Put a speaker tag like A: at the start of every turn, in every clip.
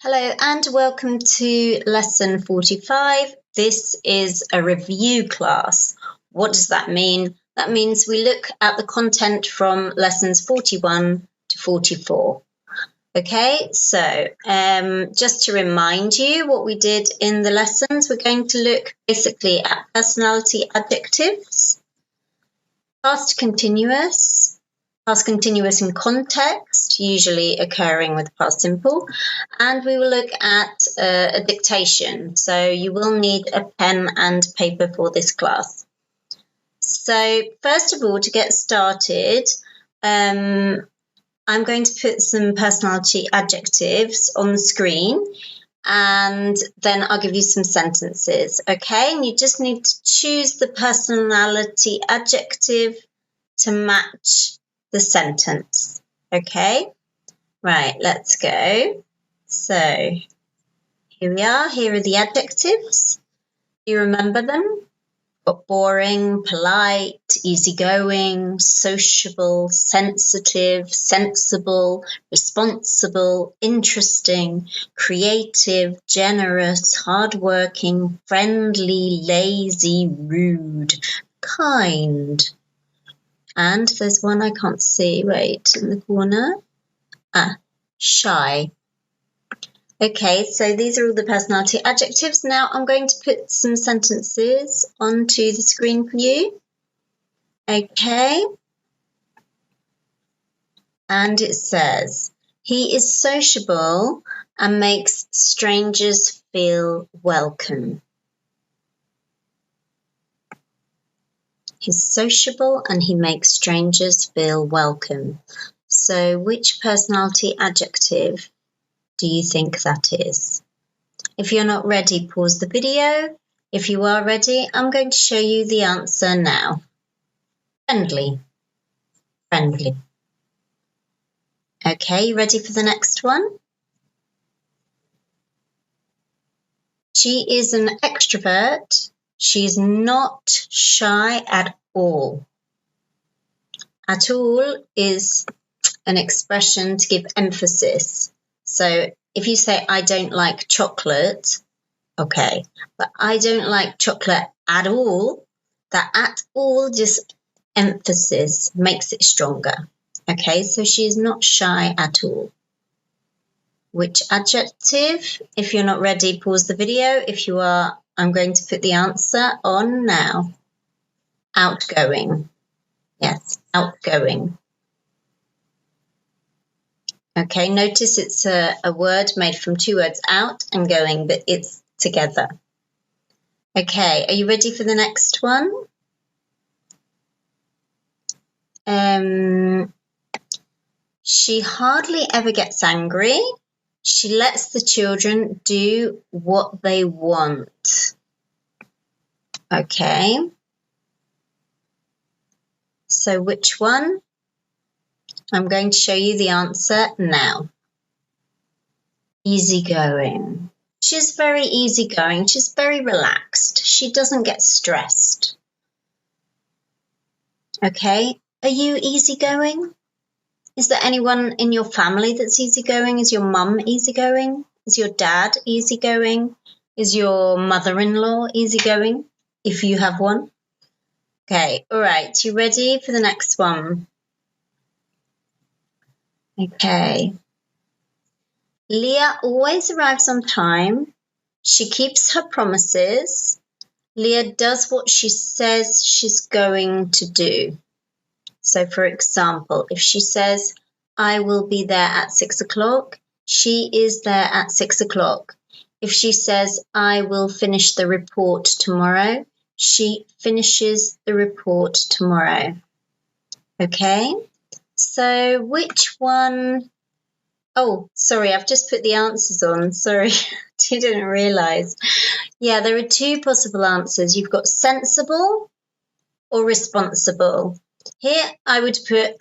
A: Hello and welcome to lesson 45. This is a review class. What does that mean? That means we look at the content from lessons 41 to 44. Okay, so just to remind you what we did in the lessons, we're going to look basically at personality adjectives, past continuous in context, usually occurring with past simple, and we will look at a dictation. So you will need a pen and paper for this class. So first of all, to get started, I'm going to put some personality adjectives on the screen, and then I'll give you some sentences, okay? And you just need to choose the personality adjective to match the sentence, okay? Right, let's go. So here we are. Here are the adjectives. Do you remember them? Got boring, polite, easygoing, sociable, sensitive, sensible, responsible, interesting, creative, generous, hardworking, friendly, lazy, rude, kind. And there's one I can't see, wait, in the corner. Shy. Okay, so these are all the personality adjectives. Now I'm going to put some sentences onto the screen for you. Okay. And it says, he is sociable and makes strangers feel welcome. He's sociable and he makes strangers feel welcome. So which personality adjective do you think that is? If you're not ready, pause the video. If you are ready, I'm going to show you the answer now. Friendly. Friendly. Okay, you ready for the next one? She is an extrovert. She's not shy at all. At all is an expression to give emphasis. So if you say, I don't like chocolate, okay, but I don't like chocolate at all, that at all just emphasis makes it stronger. Okay, so she is not shy at all. Which adjective? If you're not ready, pause the video. If you are, I'm going to put the answer on now. Outgoing. Yes, outgoing. Okay, notice it's a word made from two words, out and going, but it's together. Okay, are you ready for the next one? She hardly ever gets angry. She lets the children do what they want. Okay. So which one? I'm going to show you the answer now. Easygoing. She's very easygoing. She's very relaxed. She doesn't get stressed. Okay. Are you easygoing? Is there anyone in your family that's easygoing? Is your mum easygoing? Is your dad easygoing? Is your mother-in-law easygoing, if you have one? Okay, all right. You ready for the next one? Okay. Leah always arrives on time. She keeps her promises. Leah does what she says she's going to do. So, for example, if she says, I will be there at 6 o'clock, she is there at 6 o'clock. If she says, I will finish the report tomorrow, she finishes the report tomorrow. Okay, so which one? Oh, sorry, I've just put the answers on. Sorry, I didn't realise. Yeah, there are two possible answers. You've got sensible or responsible. Here I would put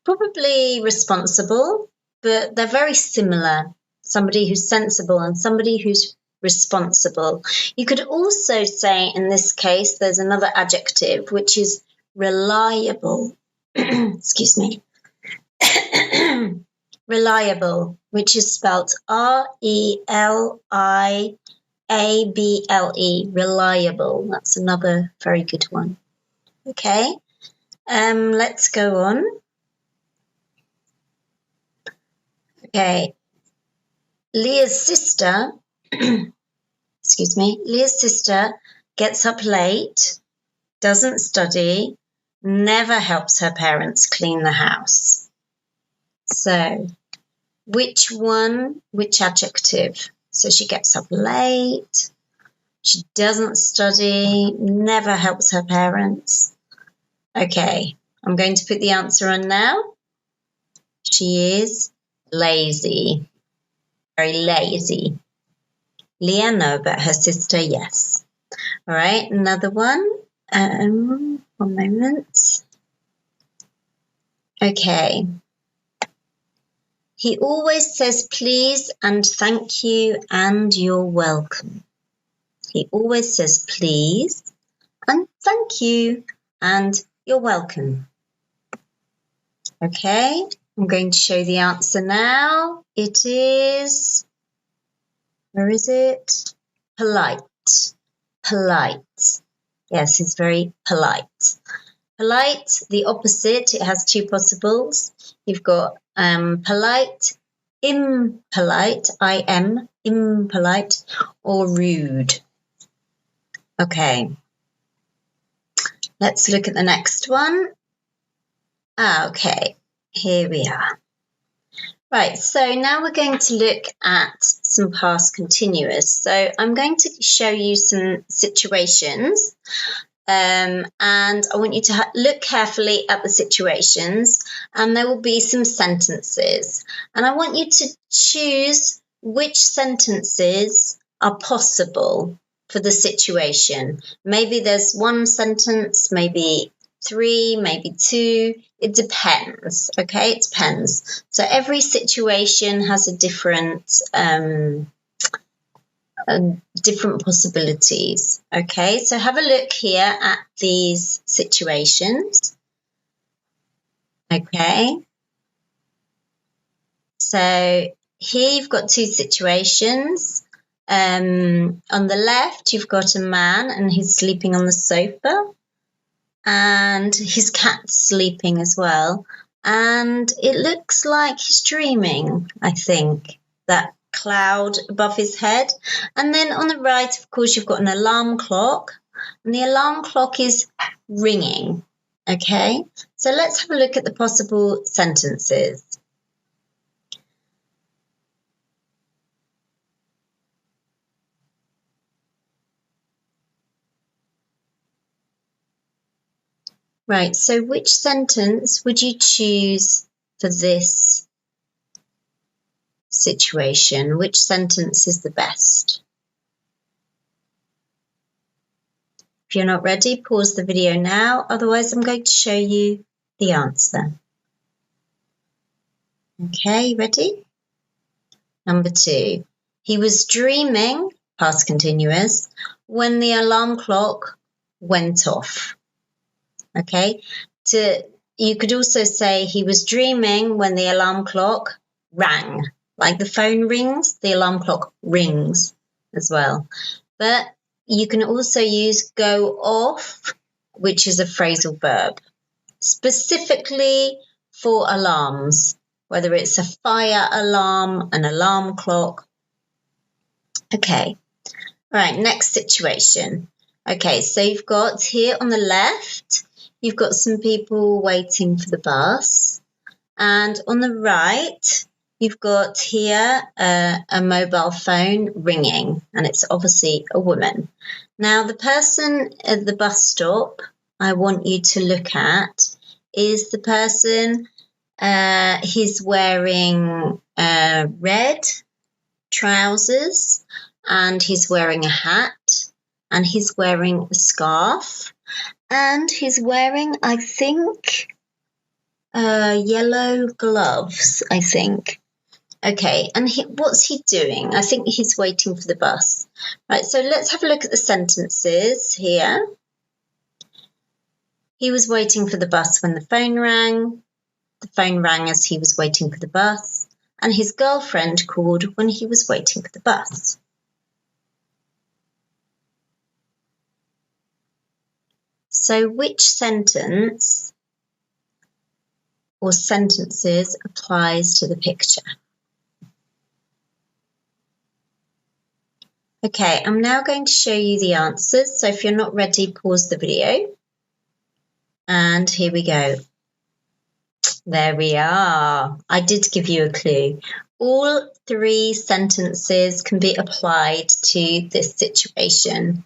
A: probably responsible, but they're very similar. Somebody who's sensible and somebody who's responsible. You could also say in this case there's another adjective which is reliable. Excuse me. Reliable, which is spelled R-E-L-I-A-B-L-E, reliable. That's another very good one. Okay, let's go on. Okay, Leah's sister, excuse me, Leah's sister gets up late, doesn't study, never helps her parents clean the house. So, which adjective? So she gets up late, she doesn't study, never helps her parents. Okay, I'm going to put the answer on now. She is lazy, very lazy. Leah, no, but her sister, yes. All right, another one. One moment. Okay. He always says please and thank you and you're welcome. He always says please and thank you and you're welcome. Okay, I'm going to show the answer now. It is, where is it? Polite. Polite. Yes, he's very polite. Polite, the opposite, it has two possibles. You've got polite, impolite, I-M, impolite, or rude. Okay, let's look at the next one. Okay, here we are. Right, so now we're going to look at some past continuous. So I'm going to show you some situations, and I want you to look carefully at the situations, and there will be some sentences. And I want you to choose which sentences are possible for the situation. Maybe there's one sentence, maybe three, maybe two. It depends, okay? It depends. So every situation has a different possibilities, okay? So have a look here at these situations, okay? So here you've got two situations. On the left, you've got a man and he's sleeping on the sofa, and his cat's sleeping as well. And it looks like he's dreaming, I think, that cloud above his head. And then on the right, of course, you've got an alarm clock, and the alarm clock is ringing. Okay, so let's have a look at the possible sentences. Right, so which sentence would you choose for this situation? Which sentence is the best? If you're not ready, pause the video now. Otherwise, I'm going to show you the answer. Okay, ready? Number 2. He was dreaming, past continuous, when the alarm clock went off. Okay, you could also say he was dreaming when the alarm clock rang. Like the phone rings, the alarm clock rings as well. But you can also use go off, which is a phrasal verb, specifically for alarms, whether it's a fire alarm, an alarm clock. Okay, all right, next situation. Okay, so you've got here on the left, you've got some people waiting for the bus, and on the right, you've got here a mobile phone ringing, and it's obviously a woman. Now, the person at the bus stop I want you to look at is the person, he's wearing red trousers, and he's wearing a hat, and he's wearing a scarf, and he's wearing, I think, yellow gloves, I think. Okay, and what's he doing? I think he's waiting for the bus. Right, so let's have a look at the sentences here. He was waiting for the bus when the phone rang. The phone rang as he was waiting for the bus. and his girlfriend called when he was waiting for the bus. So which sentence or sentences applies to the picture? Okay, I'm now going to show you the answers. So if you're not ready, pause the video. And here we go. There we are. I did give you a clue. All three sentences can be applied to this situation.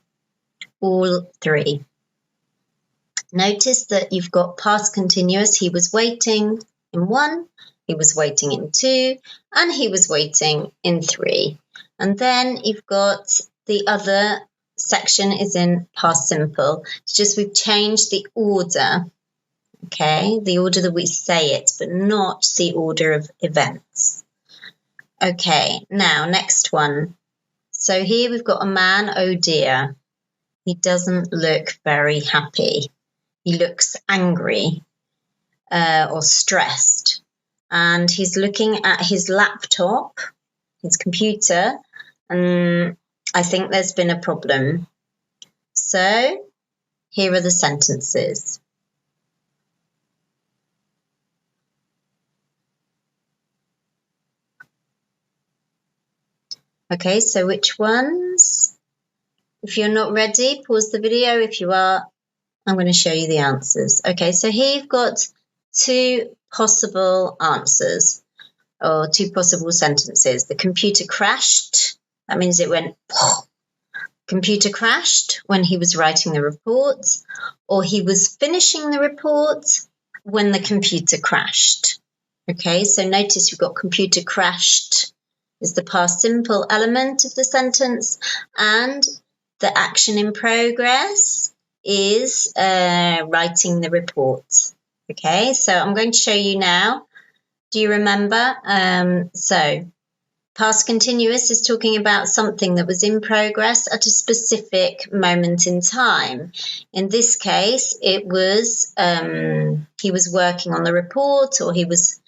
A: All three. Notice that you've got past continuous. He was waiting in 1, he was waiting in 2, and he was waiting in 3. And then you've got the other section is in past simple. It's just we've changed the order, okay? The order that we say it, but not the order of events. Okay, now next one. So here we've got a man, oh dear. He doesn't look very happy. He looks angry or stressed. And he's looking at his laptop, his computer, and I think there's been a problem. So here are the sentences. Okay, so which ones? If you're not ready, pause the video. If you are, I'm going to show you the answers. Okay, so here you've got 2 possible answers or 2 possible sentences. The computer crashed. That means it went, computer crashed when he was writing the report, or he was finishing the report when the computer crashed. Okay, so notice we've got computer crashed is the past simple element of the sentence, and the action in progress is writing the report. Okay, so I'm going to show you now. Do you remember? So past continuous is talking about something that was in progress at a specific moment in time. In this case, it was he was working on the report, or he was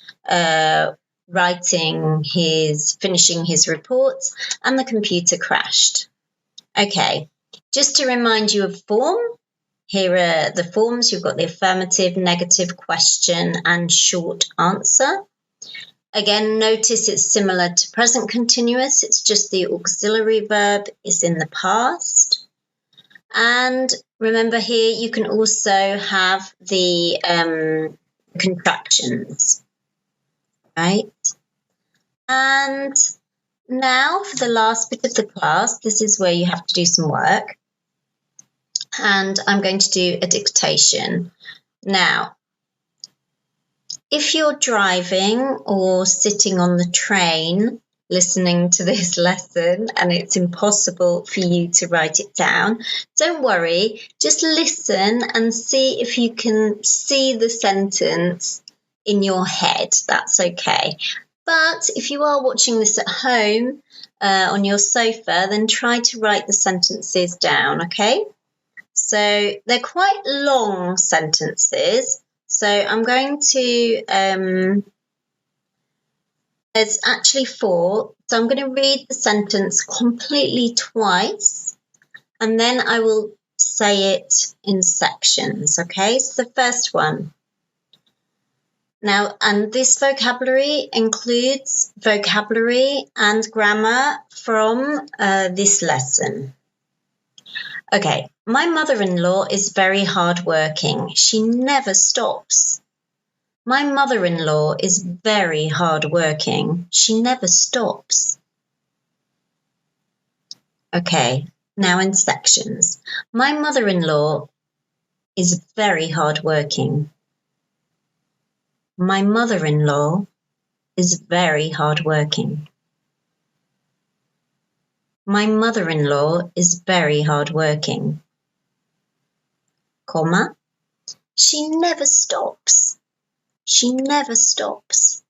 A: finishing his report, and the computer crashed. Okay, just to remind you of form, here are the forms. You've got the affirmative, negative, question, and short answer. Again, notice it's similar to present continuous. It's just the auxiliary verb is in the past. And remember here, you can also have the contractions, right? And now for the last bit of the class, this is where you have to do some work. And I'm going to do a dictation. Now, if you're driving or sitting on the train listening to this lesson and it's impossible for you to write it down, don't worry, just listen and see if you can see the sentence in your head. That's okay. But if you are watching this at home on your sofa, then try to write the sentences down, okay? So they're quite long sentences. So I'm going to, there's actually 4. So I'm going to read the sentence completely twice, and then I will say it in sections, okay? So the first one. Now, and this vocabulary includes vocabulary and grammar from this lesson. Okay, my mother-in-law is very hardworking. She never stops. My mother-in-law is very hardworking. She never stops. Okay, now in sections. My mother-in-law is very hardworking. My mother-in-law is very hardworking. My mother-in-law is very hardworking. Comma. She never stops. She never stops.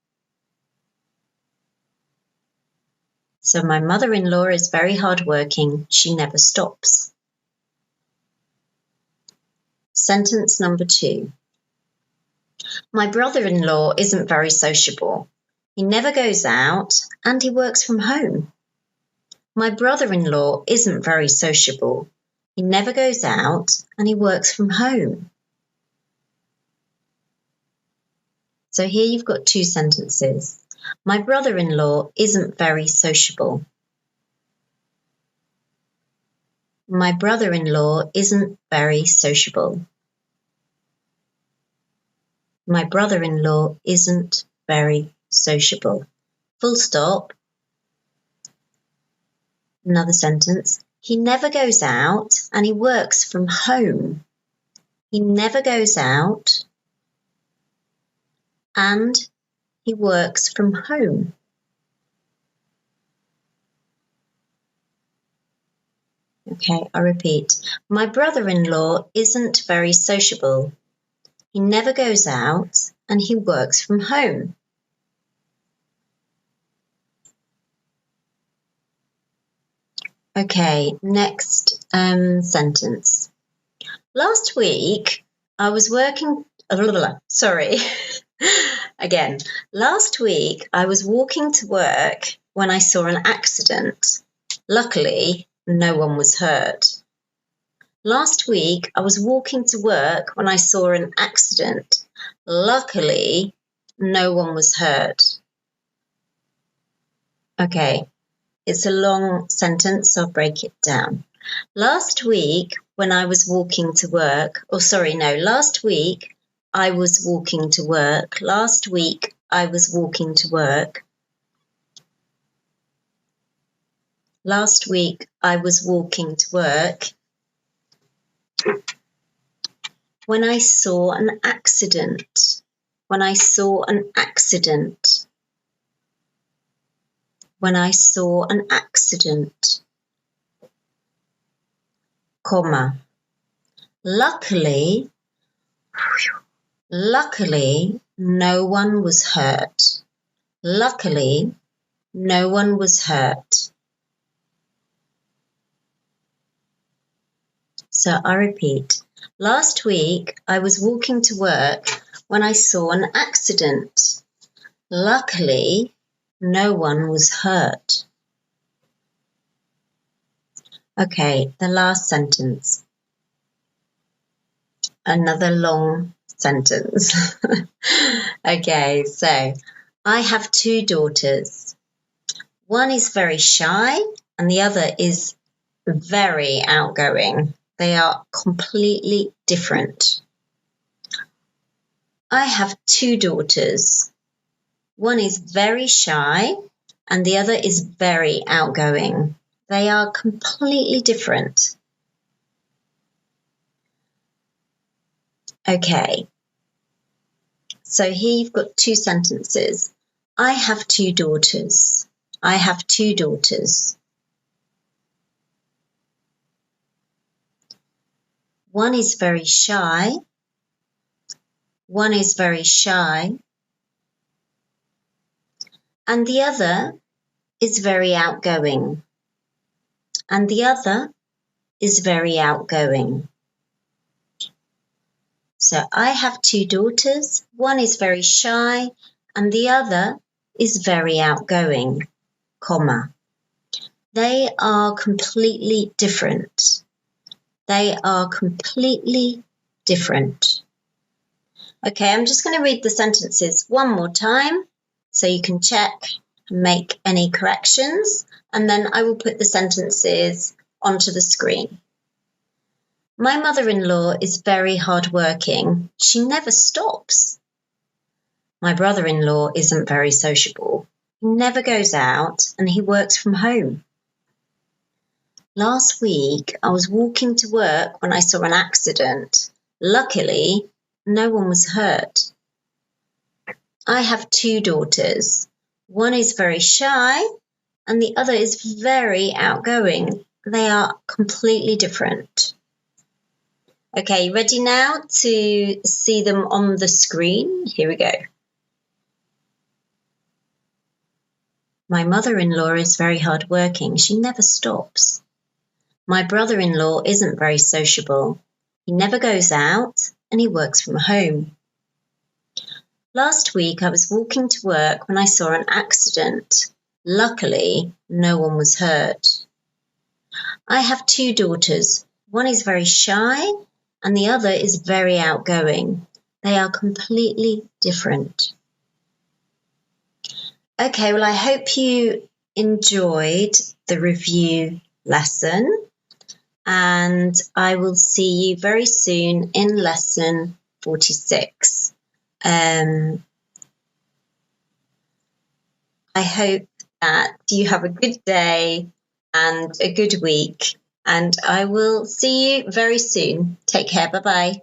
A: So my mother-in-law is very hardworking. She never stops. Sentence number 2. My brother-in-law isn't very sociable. He never goes out and he works from home. My brother-in-law isn't very sociable. He never goes out and he works from home. So here you've got two sentences. My brother-in-law isn't very sociable. My brother-in-law isn't very sociable. My brother-in-law isn't very sociable. Full stop. Another sentence. He never goes out and he works from home. He never goes out and he works from home. Okay, I repeat. My brother-in-law isn't very sociable. He never goes out and he works from home. Okay, next sentence. Last week, I was working... Sorry. Again. Last week, I was walking to work when I saw an accident. Luckily, no one was hurt. Last week, I was walking to work when I saw an accident. Luckily, no one was hurt. Okay, it's a long sentence, so I'll break it down. Last week, when I was walking to work, last week, I was walking to work. Last week, I was walking to work. Last week, I was walking to work when I saw an accident. When I saw an accident. When I saw an accident. Comma. Luckily, no one was hurt. Luckily, no one was hurt. So I repeat. Last week, I was walking to work when I saw an accident. Luckily, no one was hurt. Okay, the last sentence. Another long sentence. Okay, so I have two daughters. One is very shy and the other is very outgoing. They are completely different. I have two daughters. One is very shy and the other is very outgoing. They are completely different. Okay, so here you've got two sentences. I have two daughters. I have two daughters. One is very shy. One is very shy. And the other is very outgoing. And the other is very outgoing. So I have two daughters. One is very shy and the other is very outgoing, comma. They are completely different. They are completely different. Okay, I'm just going to read the sentences one more time so you can check and make any corrections, and then I will put the sentences onto the screen. My mother-in-law is very hardworking. She never stops. My brother-in-law isn't very sociable. He never goes out and he works from home. Last week, I was walking to work when I saw an accident. Luckily, no one was hurt. I have two daughters. One is very shy and the other is very outgoing. They are completely different. Okay, ready now to see them on the screen? Here we go. My mother-in-law is very hardworking. She never stops. My brother-in-law isn't very sociable. He never goes out and he works from home. Last week I was walking to work when I saw an accident. Luckily, no one was hurt. I have 2 daughters. One is very shy and the other is very outgoing. They are completely different. Okay, well, I hope you enjoyed the review lesson, and I will see you very soon in lesson 46. I hope that you have a good day and a good week, and I will see you very soon. Take care. Bye-bye.